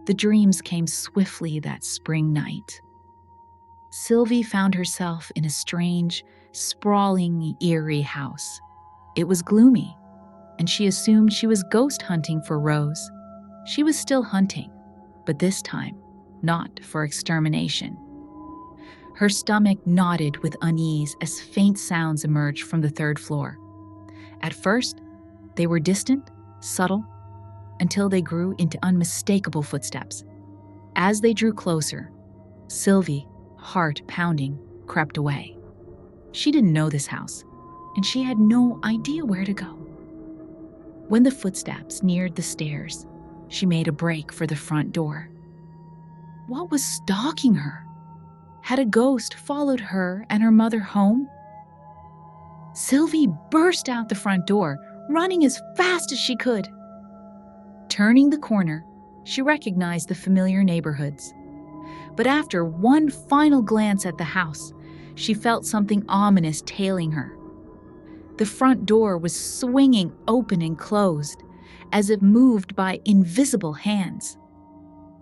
The dreams came swiftly that spring night. Sylvie found herself in a strange, sprawling, eerie house. It was gloomy, and she assumed she was ghost hunting for Rose. She was still hunting, but this time, not for extermination. Her stomach knotted with unease as faint sounds emerged from the third floor. At first, they were distant, subtle, until they grew into unmistakable footsteps. As they drew closer, Sylvie, heart pounding, crept away. She didn't know this house, and she had no idea where to go. When the footsteps neared the stairs, she made a break for the front door. What was stalking her? Had a ghost followed her and her mother home? Sylvie burst out the front door, running as fast as she could. Turning the corner, she recognized the familiar neighborhoods. But after one final glance at the house, she felt something ominous tailing her. The front door was swinging open and closed, as if moved by invisible hands.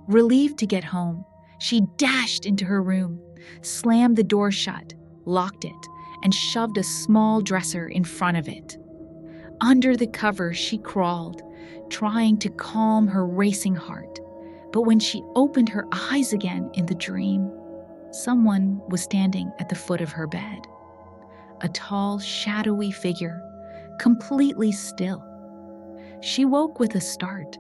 Relieved to get home, she dashed into her room, slammed the door shut, locked it, and shoved a small dresser in front of it. Under the covers she crawled, trying to calm her racing heart. But when she opened her eyes again in the dream, someone was standing at the foot of her bed. A tall, shadowy figure, completely still. She woke with a start,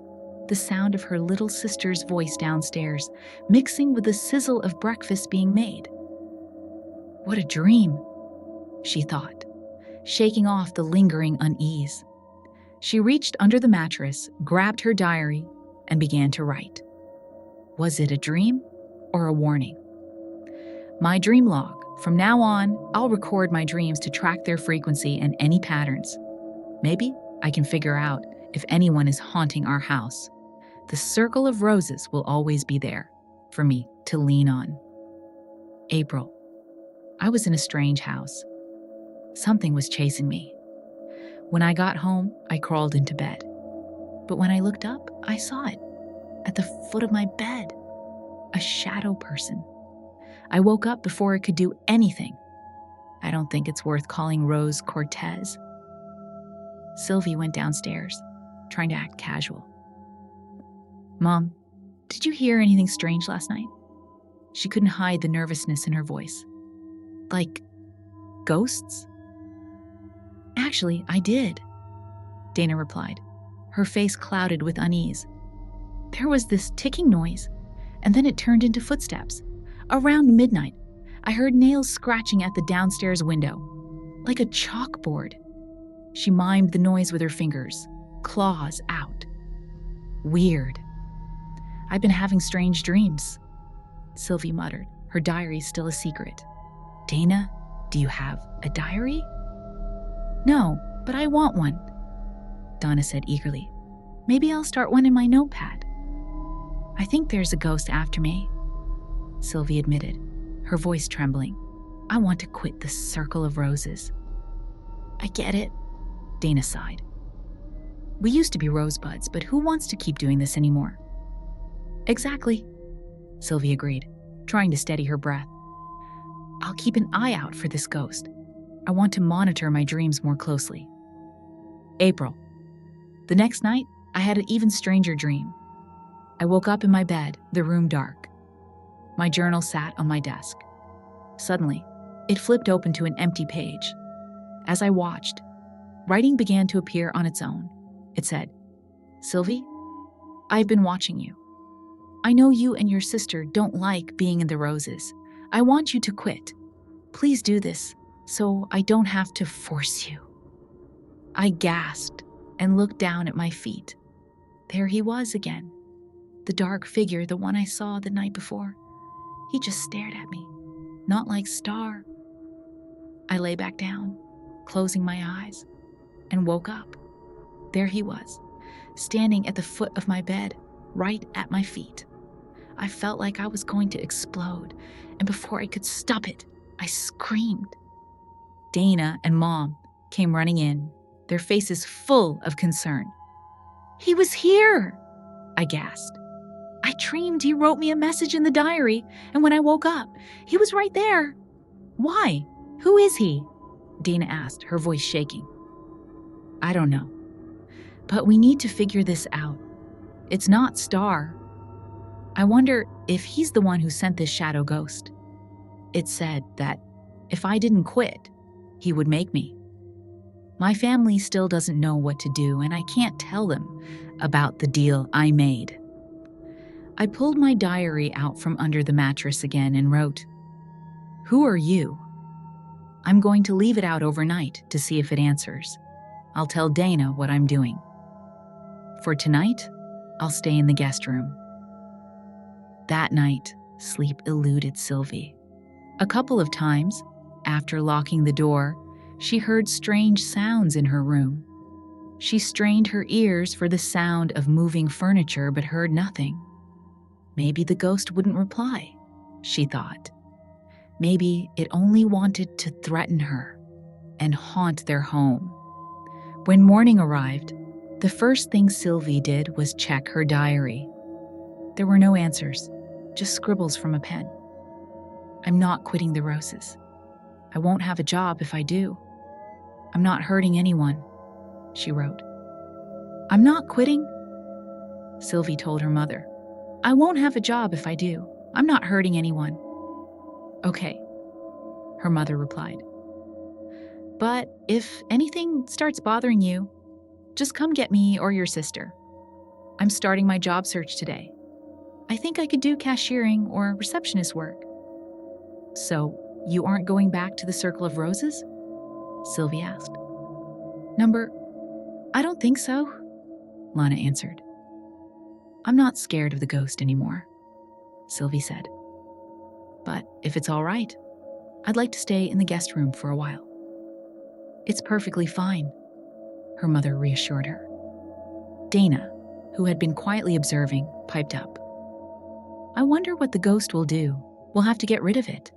the sound of her little sister's voice downstairs, mixing with the sizzle of breakfast being made. What a dream, she thought, shaking off the lingering unease. She reached under the mattress, grabbed her diary, and began to write. Was it a dream or a warning? My dream log. From now on, I'll record my dreams to track their frequency and any patterns. Maybe I can figure out if anyone is haunting our house. The circle of roses will always be there for me to lean on. April. I was in a strange house. Something was chasing me. When I got home, I crawled into bed. But when I looked up, I saw it. At the foot of my bed. A shadow person. I woke up before it could do anything. I don't think it's worth calling Rose Cortez. Sylvie went downstairs, trying to act casual. Mom, did you hear anything strange last night? She couldn't hide the nervousness in her voice. Like ghosts? Actually, I did, Dana replied, her face clouded with unease. There was this ticking noise, and then it turned into footsteps. Around midnight, I heard nails scratching at the downstairs window, like a chalkboard. She mimed the noise with her fingers, claws out. Weird. I've been having strange dreams, Sylvie muttered, her diary still a secret. Dana, do you have a diary? No, but I want one, Donna said eagerly. Maybe I'll start one in my notepad. I think there's a ghost after me, Sylvie admitted, her voice trembling. I want to quit the circle of roses. I get it, Dana sighed. We used to be rosebuds, but who wants to keep doing this anymore? Exactly, Sylvie agreed, trying to steady her breath. I'll keep an eye out for this ghost. I want to monitor my dreams more closely. April. The next night, I had an even stranger dream. I woke up in my bed, the room dark. My journal sat on my desk. Suddenly, it flipped open to an empty page. As I watched, writing began to appear on its own. It said, Sylvie, I've been watching you. I know you and your sister don't like being in the roses. I want you to quit. Please do this, so I don't have to force you. I gasped and looked down at my feet. There he was again, the dark figure, the one I saw the night before. He just stared at me, not like Star. I lay back down, closing my eyes, and woke up. There he was, standing at the foot of my bed, right at my feet. I felt like I was going to explode, and before I could stop it, I screamed. Dana and Mom came running in, their faces full of concern. He was here, I gasped. I dreamed he wrote me a message in the diary, and when I woke up, he was right there. Why? Who is he? Dana asked, her voice shaking. I don't know. But we need to figure this out. It's not Star. I wonder if he's the one who sent this shadow ghost. It said that if I didn't quit, he would make me. My family still doesn't know what to do, and I can't tell them about the deal I made. I pulled my diary out from under the mattress again and wrote, "Who are you?" I'm going to leave it out overnight to see if it answers. I'll tell Dana what I'm doing. For tonight, I'll stay in the guest room. That night, sleep eluded Sylvie. A couple of times, after locking the door, she heard strange sounds in her room. She strained her ears for the sound of moving furniture but heard nothing. Maybe the ghost wouldn't reply, she thought. Maybe it only wanted to threaten her and haunt their home. When morning arrived, the first thing Sylvie did was check her diary. There were no answers, just scribbles from a pen. I'm not quitting the Roses. I won't have a job if I do. I'm not hurting anyone, she wrote. I'm not quitting, Sylvie told her mother. I won't have a job if I do. I'm not hurting anyone. Okay, her mother replied. But if anything starts bothering you, just come get me or your sister. I'm starting my job search today. I think I could do cashiering or receptionist work. So, you aren't going back to the Circle of Roses? Sylvie asked. I don't think so, Lana answered. I'm not scared of the ghost anymore, Sylvie said. But if it's all right, I'd like to stay in the guest room for a while. It's perfectly fine, her mother reassured her. Dana, who had been quietly observing, piped up. I wonder what the ghost will do. We'll have to get rid of it.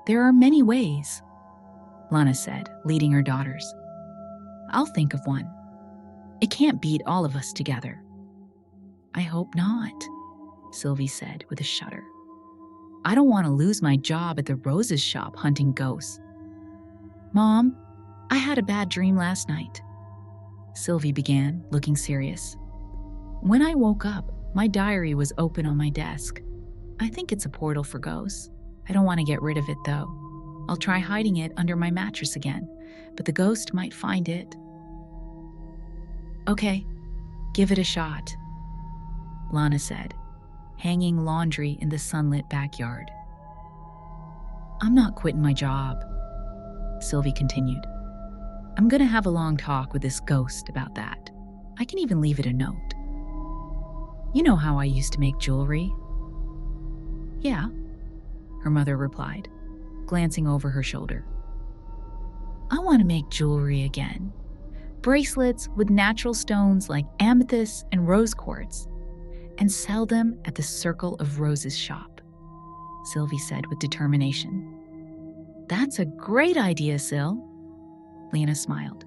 There are many ways, Lana said, leading her daughters. I'll think of one. It can't beat all of us together. I hope not, Sylvie said with a shudder. I don't want to lose my job at the Roses shop hunting ghosts. Mom, I had a bad dream last night, Sylvie began, looking serious. When I woke up, my diary was open on my desk. I think it's a portal for ghosts. I don't want to get rid of it, though. I'll try hiding it under my mattress again, but the ghost might find it. Okay, give it a shot, Lana said, hanging laundry in the sunlit backyard. I'm not quitting my job, Sylvie continued. I'm going to have a long talk with this ghost about that. I can even leave it a note. You know how I used to make jewelry? Yeah, her mother replied, glancing over her shoulder. I want to make jewelry again. Bracelets with natural stones like amethyst and rose quartz, and sell them at the Circle of Roses shop, Sylvie said with determination. That's a great idea, Syl, Lena smiled.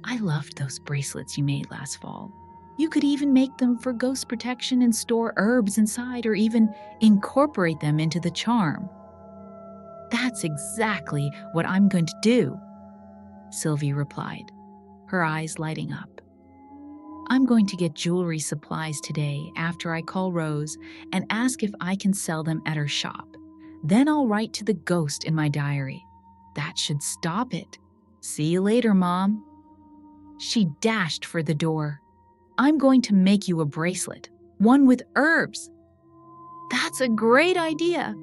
I loved those bracelets you made last fall. You could even make them for ghost protection and store herbs inside or even incorporate them into the charm. That's exactly what I'm going to do, Sylvie replied, her eyes lighting up. I'm going to get jewelry supplies today after I call Rose and ask if I can sell them at her shop. Then I'll write to the ghost in my diary. That should stop it. See you later, Mom. She dashed for the door. I'm going to make you a bracelet, one with herbs. That's a great idea.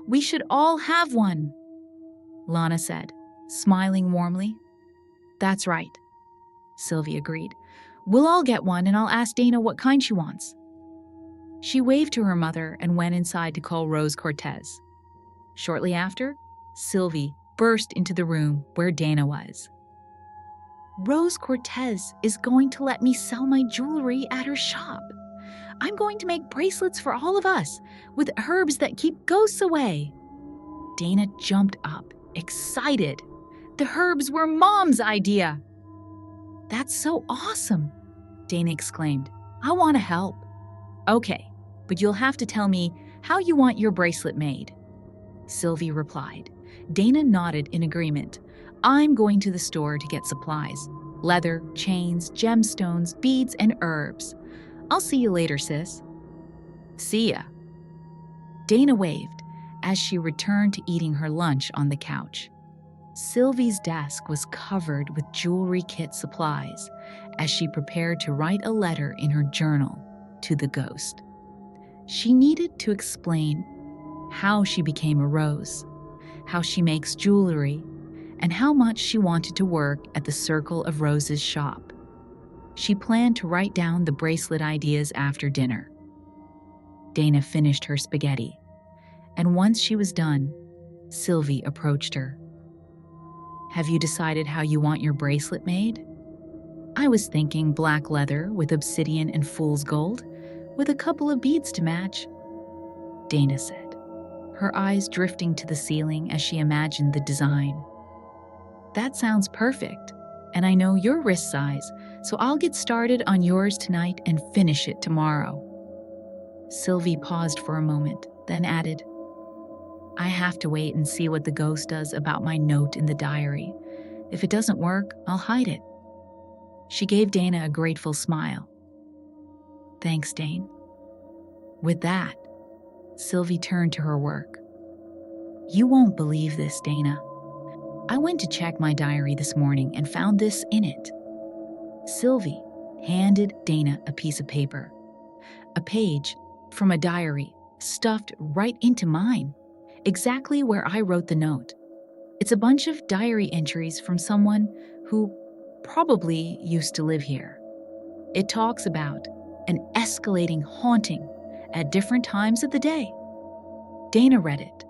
We should all have one, Lana said, smiling warmly. That's right, Sylvie agreed. We'll all get one and I'll ask Dana what kind she wants. She waved to her mother and went inside to call Rose Cortez. Shortly after, Sylvie burst into the room where Dana was. Rose Cortez is going to let me sell my jewelry at her shop. I'm going to make bracelets for all of us with herbs that keep ghosts away. Dana jumped up, excited. The herbs were Mom's idea. That's so awesome, Dana exclaimed. I want to help. Okay, but you'll have to tell me how you want your bracelet made. Sylvie replied. Dana nodded in agreement. I'm going to the store to get supplies. Leather, chains, gemstones, beads, and herbs. I'll see you later, sis. See ya. Dana waved as she returned to eating her lunch on the couch. Sylvie's desk was covered with jewelry kit supplies as she prepared to write a letter in her journal to the ghost. She needed to explain how she became a rose, how she makes jewelry, and how much she wanted to work at the Circle of Roses shop. She planned to write down the bracelet ideas after dinner. Dana finished her spaghetti, and once she was done, Sylvie approached her. Have you decided how you want your bracelet made? I was thinking black leather with obsidian and fool's gold, with a couple of beads to match, Dana said, her eyes drifting to the ceiling as she imagined the design. That sounds perfect, and I know your wrist size, so I'll get started on yours tonight and finish it tomorrow. Sylvie paused for a moment, then added, I have to wait and see what the ghost does about my note in the diary. If it doesn't work, I'll hide it. She gave Dana a grateful smile. Thanks, Dane. With that, Sylvie turned to her work. You won't believe this, Dana. I went to check my diary this morning and found this in it. Sylvie handed Dana a piece of paper. A page from a diary stuffed right into mine, exactly where I wrote the note. It's a bunch of diary entries from someone who probably used to live here. It talks about an escalating haunting at different times of the day. Dana read it,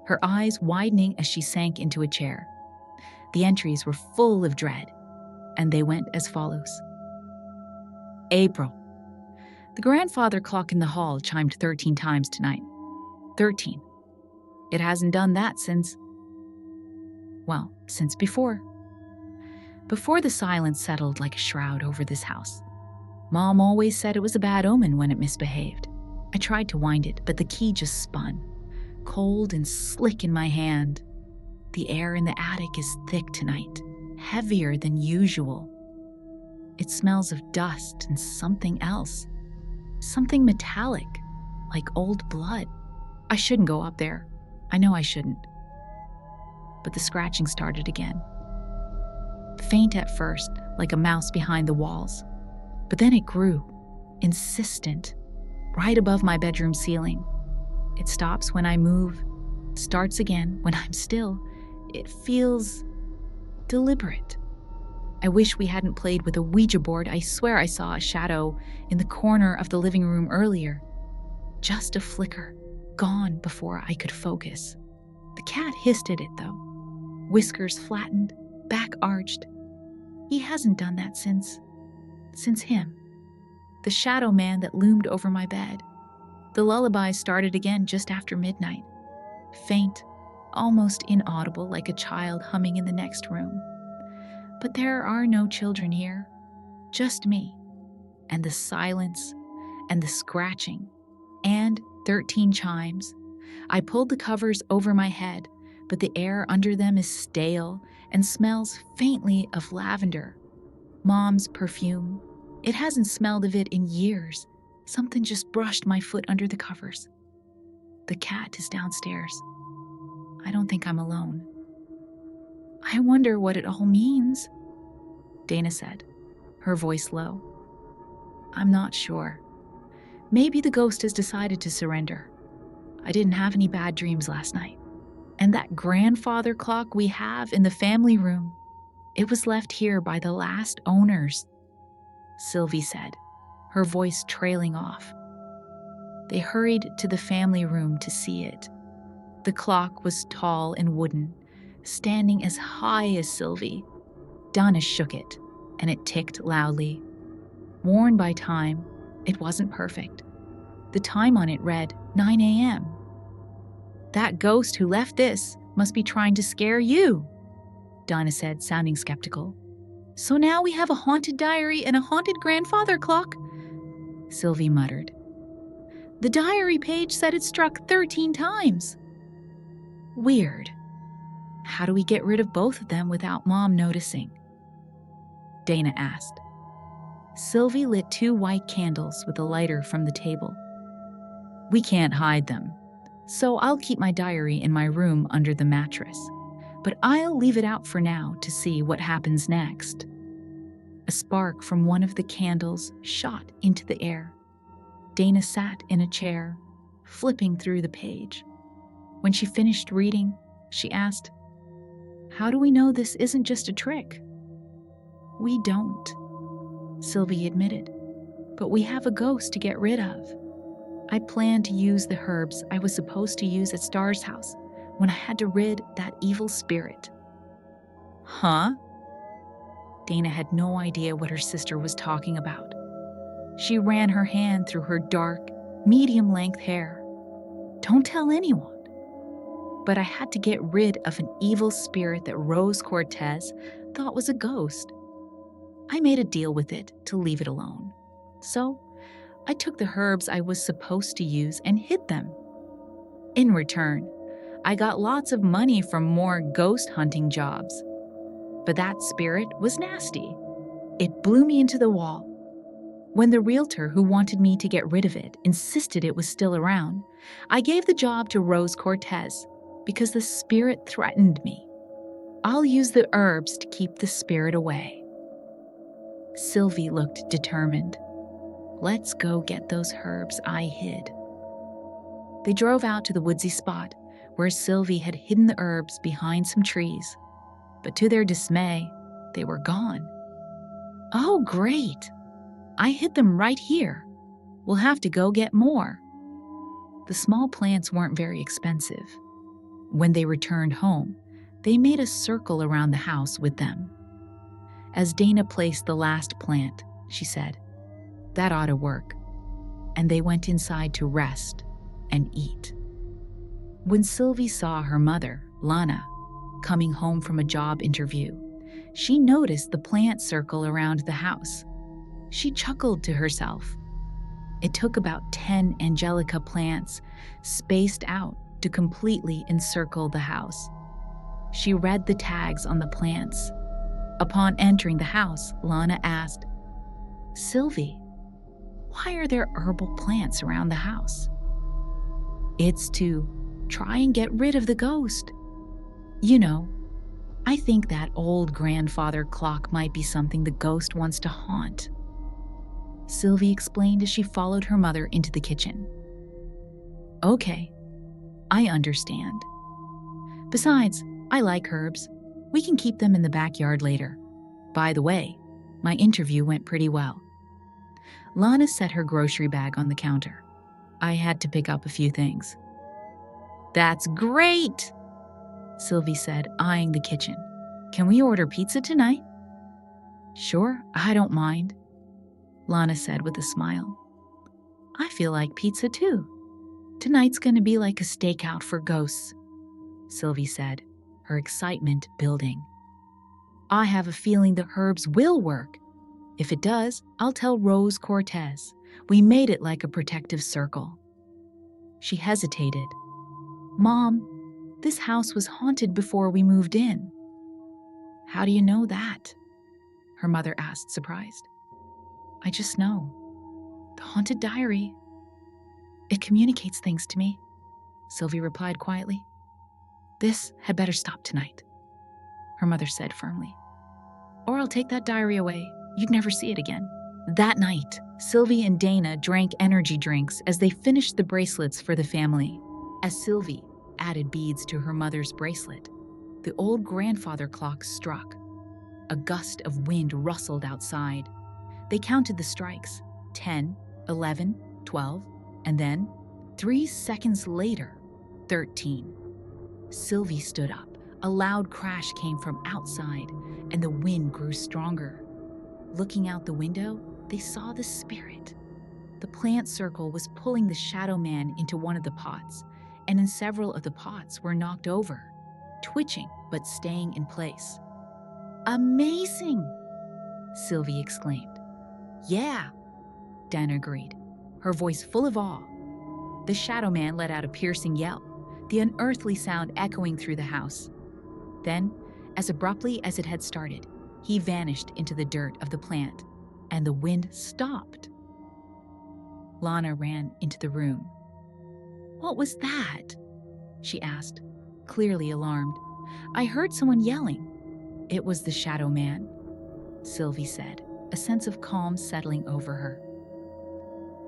her eyes widening as she sank into a chair. The entries were full of dread, and they went as follows. April. The grandfather clock in the hall chimed 13 times tonight. 13. It hasn't done that since before. Before the silence settled like a shroud over this house. Mom always said it was a bad omen when it misbehaved. I tried to wind it, but the key just spun, cold and slick in my hand. The air in the attic is thick tonight, heavier than usual. It smells of dust and something else. Something metallic, like old blood. I shouldn't go up there. I know I shouldn't. But the scratching started again. Faint at first, like a mouse behind the walls. But then it grew, insistent, right above my bedroom ceiling. It stops when I move, starts again when I'm still. It feels deliberate. I wish we hadn't played with a Ouija board. I swear I saw a shadow in the corner of the living room earlier. Just a flicker, gone before I could focus. The cat hissed at it, though. Whiskers flattened, back arched. He hasn't done that since him. The shadow man that loomed over my bed. The lullaby started again just after midnight. Faint, almost inaudible, like a child humming in the next room. But there are no children here, just me, and the silence, and the scratching, and 13 chimes. I pulled the covers over my head, but the air under them is stale and smells faintly of lavender. Mom's perfume. It hasn't smelled of it in years. Something just brushed my foot under the covers. The cat is downstairs. I don't think I'm alone. I wonder what it all means, Dana said, her voice low. I'm not sure. Maybe the ghost has decided to surrender. I didn't have any bad dreams last night. And that grandfather clock we have in the family room, it was left here by the last owners, Sylvie said, her voice trailing off. They hurried to the family room to see it. The clock was tall and wooden, standing as high as Sylvie. Donna shook it, and it ticked loudly. Worn by time, it wasn't perfect. The time on it read 9 a.m. That ghost who left this must be trying to scare you, Donna said, sounding skeptical. So now we have a haunted diary and a haunted grandfather clock, Sylvie muttered. The diary page said it struck 13 times. Weird. How do we get rid of both of them without Mom noticing? Dana asked. Sylvie lit 2 white candles with a lighter from the table. We can't hide them, so I'll keep my diary in my room under the mattress, but I'll leave it out for now to see what happens next. A spark from one of the candles shot into the air. Dana sat in a chair, flipping through the page. When she finished reading, she asked, "How do we know this isn't just a trick?" We don't, Sylvie admitted, but we have a ghost to get rid of. I planned to use the herbs I was supposed to use at Star's house when I had to rid that evil spirit. Huh? Dana had no idea what her sister was talking about. She ran her hand through her dark, medium-length hair. Don't tell anyone. But I had to get rid of an evil spirit that Rose Cortez thought was a ghost. I made a deal with it to leave it alone. So, I took the herbs I was supposed to use and hid them. In return, I got lots of money from more ghost hunting jobs. But that spirit was nasty. It blew me into the wall. When the realtor who wanted me to get rid of it insisted it was still around, I gave the job to Rose Cortez because the spirit threatened me. I'll use the herbs to keep the spirit away. Sylvie looked determined. Let's go get those herbs I hid. They drove out to the woodsy spot where Sylvie had hidden the herbs behind some trees. But to their dismay, they were gone. Oh, great! I hid them right here. We'll have to go get more. The small plants weren't very expensive. When they returned home, they made a circle around the house with them. As Dana placed the last plant, she said, "That ought to work." And they went inside to rest and eat. When Sylvie saw her mother, Lana, coming home from a job interview, she noticed the plant circle around the house. She chuckled to herself. It took about 10 Angelica plants, spaced out, to completely encircle the house. She read the tags on the plants. Upon entering the house, Lana asked, "Sylvie, why are there herbal plants around the house?" "It's to try and get rid of the ghost. You know, I think that old grandfather clock might be something the ghost wants to haunt," Sylvie explained as she followed her mother into the kitchen. "Okay, I understand. Besides, I like herbs. We can keep them in the backyard later. By the way, my interview went pretty well." Lana set her grocery bag on the counter. "I had to pick up a few things." "That's great," Sylvie said, eyeing the kitchen. "Can we order pizza tonight?" "Sure, I don't mind," Lana said with a smile. "I feel like pizza too. Tonight's gonna be like a stakeout for ghosts," Sylvie said, her excitement building. "I have a feeling the herbs will work. If it does, I'll tell Rose Cortez. We made it like a protective circle." She hesitated. "Mom, this house was haunted before we moved in." "How do you know that?" her mother asked, surprised. "I just know. The haunted diary. It communicates things to me," Sylvie replied quietly. "This had better stop tonight," her mother said firmly. "Or I'll take that diary away. You'd never see it again." That night, Sylvie and Dana drank energy drinks as they finished the bracelets for the family. As Sylvie added beads to her mother's bracelet, the old grandfather clock struck. A gust of wind rustled outside. They counted the strikes, 10, 11, 12, and then, 3 seconds later, 13. Sylvie stood up. A loud crash came from outside, and the wind grew stronger. Looking out the window, they saw the spirit. The plant circle was pulling the shadow man into one of the pots, and in several of the pots were knocked over, twitching but staying in place. "Amazing!" Sylvie exclaimed. "Yeah," Dana agreed, her voice full of awe. The shadow man let out a piercing yell, the unearthly sound echoing through the house. Then, as abruptly as it had started, he vanished into the dirt of the plant, and the wind stopped. Lana ran into the room. "What was that?" she asked, clearly alarmed. "I heard someone yelling." "It was the shadow man," Sylvie said, a sense of calm settling over her.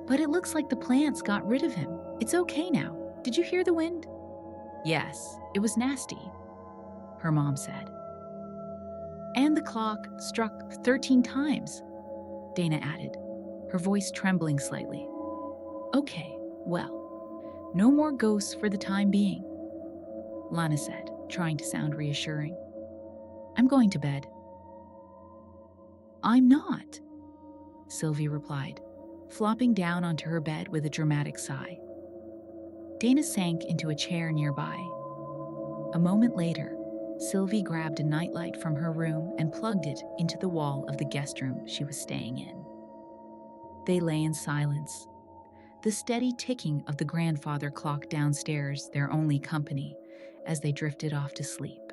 "But it looks like the plants got rid of him. It's okay now. Did you hear the wind?" "Yes, it was nasty," her mom said. "And the clock struck 13 times, Dana added, her voice trembling slightly. "Okay, well, no more ghosts for the time being," Lana said, trying to sound reassuring. "I'm going to bed." "I'm not," Sylvie replied, flopping down onto her bed with a dramatic sigh. Dana sank into a chair nearby. A moment later, Sylvie grabbed a nightlight from her room and plugged it into the wall of the guest room she was staying in. They lay in silence, the steady ticking of the grandfather clock downstairs their only company as they drifted off to sleep.